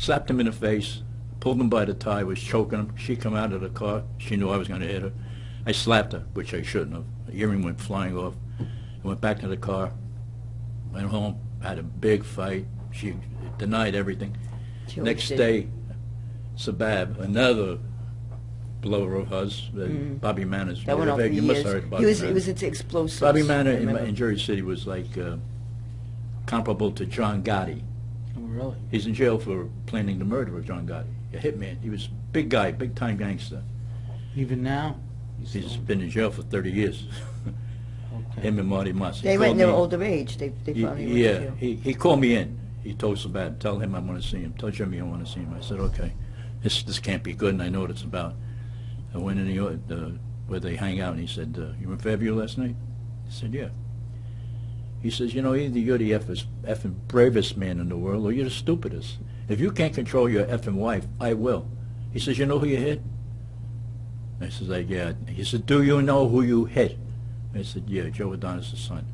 slapped him in the face, pulled him by the tie, was choking him. She come out of the car. She knew I was going to hit her. I slapped her, which I shouldn't have. The earring went flying off. I went back to the car, went home, had a big fight. She denied everything. Next day, Sabab, another blower of hers, Bobby Manners. That went on for you must years. have heard Bobby Manners. He was into explosives. Bobby Manners in Jersey City was like comparable to John Gotti. Oh, really? He's in jail for planning the murder of John Gotti, a hitman. He was a big guy, big-time gangster. Even now? He's been in jail for 30 years. Okay. Him and Marty Moss. They went in their older age. They finally went to jail. He called me in. He told Sabab, tell him I want to see him. Tell Jimmy I want to see him. I said, okay. This can't be good, and I know what it's about. I went in where they hang out, and he said, you were in Fairview last night? I said, yeah. He says, you know, either you're the effing bravest man in the world, or you're the stupidest. If you can't control your effing wife, I will. He says, you know who you hit? I says, yeah. He said, do you know who you hit? I said, yeah, Joe Adonis' son.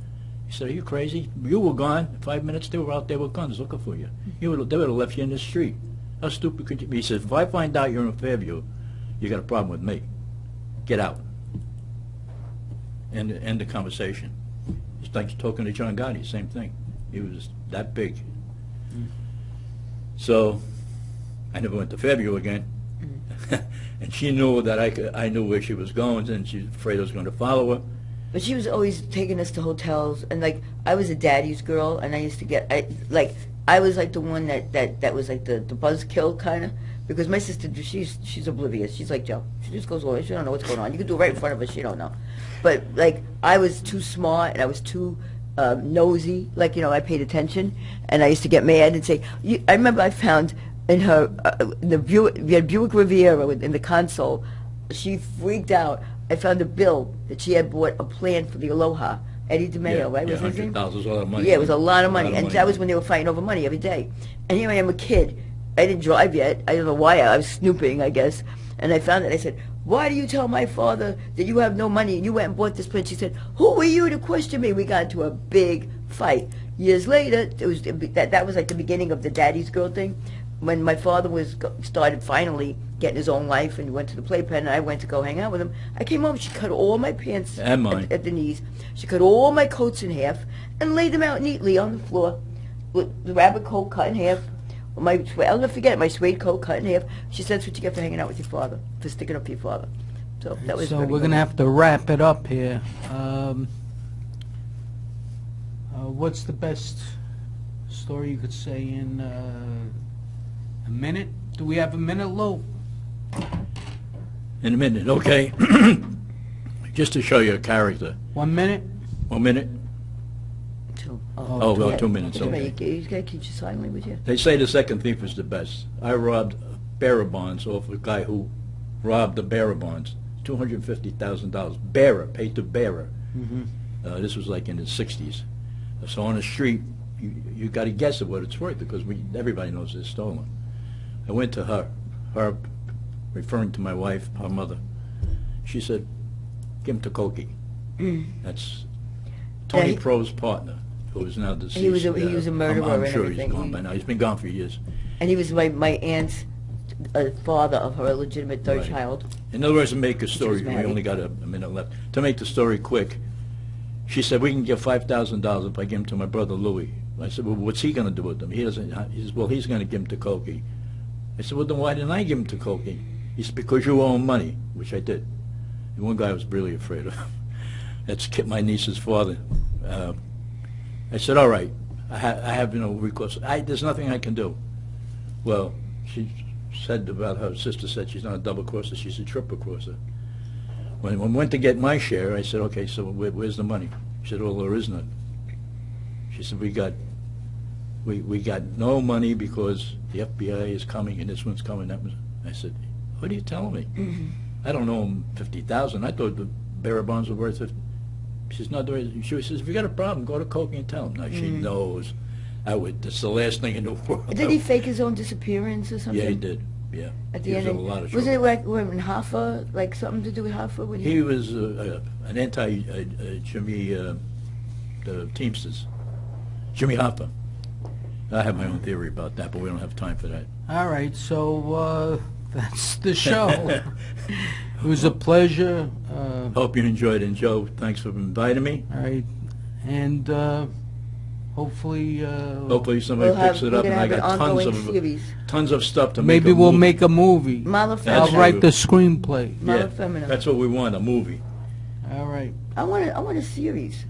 He said, are you crazy? You were gone. 5 minutes, they were out there with guns looking for you. They would have left you in the street. How stupid could you be? He said, if I find out you're in Fairview, you got a problem with me. Get out. End the conversation. It's like talking to John Gotti, same thing. He was that big. So I never went to Fairview again. And she knew that I knew where she was going, and she was afraid I was going to follow her. But she was always taking us to hotels, and like I was a daddy's girl, and I used to get I was like the one that was like the buzzkill kind of, because my sister, she's oblivious. She's like Joe. She just goes away. She don't know what's going on. You can do it right in front of her. She don't know. But like I was too smart, and I was too nosy. Like, you know, I paid attention, and I used to get mad and say. I remember I found in her we had Buick Riviera in the console. She freaked out. I found a bill that she had bought a plan for the Aloha. Eddie DeMeo, right? Yeah, Was his name? $100,000 was a lot of money. Yeah, it was a lot of money. And that was when they were fighting over money every day. And here I am, a kid. I didn't drive yet. I don't know why. I was snooping, I guess. And I found it. I said, why do you tell my father that you have no money and you went and bought this plan? She said, who are you to question me? We got into a big fight. Years later, it was that was like the beginning of the daddy's girl thing. When my father started finally getting his own life and went to the playpen, and I went to go hang out with him, I came home, she cut all my pants and mine. At the knees. She cut all my coats in half and laid them out neatly on the floor with the rabbit coat cut in half. I'll never forget it, my suede coat cut in half. She said, that's what you get for hanging out with your father, for sticking up for your father. So that was. So we're going to have to wrap it up here. What's the best story you could say in a minute? Do we have a minute, Lou? In a minute, okay. Just to show you a character. 1 minute? 1 minute? Oh, 2 minutes, okay. You got to keep you silently with you. They say the second thief is the best. I robbed bearer bonds off a guy who robbed the bearer bonds. $250,000. Bearer, paid to bearer. This was like in the 60s. So on the street, you got to guess at what it's worth, because everybody knows it's stolen. I went to her referring to my wife, her mother. She said, give him to Koki. That's Tony Pro's partner, who is now deceased. He was a murderer. I'm sure and he's gone by now. He's been gone for years. And he was my aunt's father of her illegitimate third child. In other words, to make a story, we only got a minute left. To make the story quick, she said, we can give $5,000 if I give him to my brother Louis. I said, well, what's he going to do with them? He doesn't. He says, well, he's going to give him to Koki. I said, well, then why didn't I give him to Koki? He said, because you owe him money, which I did. And one guy I was really afraid of. That's my niece's father. I said, all right, I have no recourse. There's nothing I can do. Well, she said about her sister said she's not a double crosser, she's a triple crosser. When I went to get my share, I said, okay, so where's the money? She said, well, there is none. She said, we got no money because the FBI is coming and this one's coming. That was. I said, what are you telling me? I don't owe him $50,000. I thought the bearer bonds were worth 50. She says, no, she says, if you got a problem, go to Koki and tell him. Now she knows. That's the last thing in the world. Did he fake his own disappearance or something? Yeah, he did. Yeah. At the end, a lot of was it like in Hoffa, like something to do with Hoffa? When he was an anti-Jimmy, the Teamsters, Jimmy Hoffa. I have my own theory about that, but we don't have time for that. All right, so that's the show. It was a pleasure. Hope you enjoyed it. And Joe, thanks for inviting me. All right, and hopefully, Hopefully somebody picks it up, and I got tons of stuff to make. maybe we'll movie. make a movie. Mala I'll That's Femmina. write true. the screenplay. Mala Yeah, Femmina. that's what we want, a movie. All right. I want a series.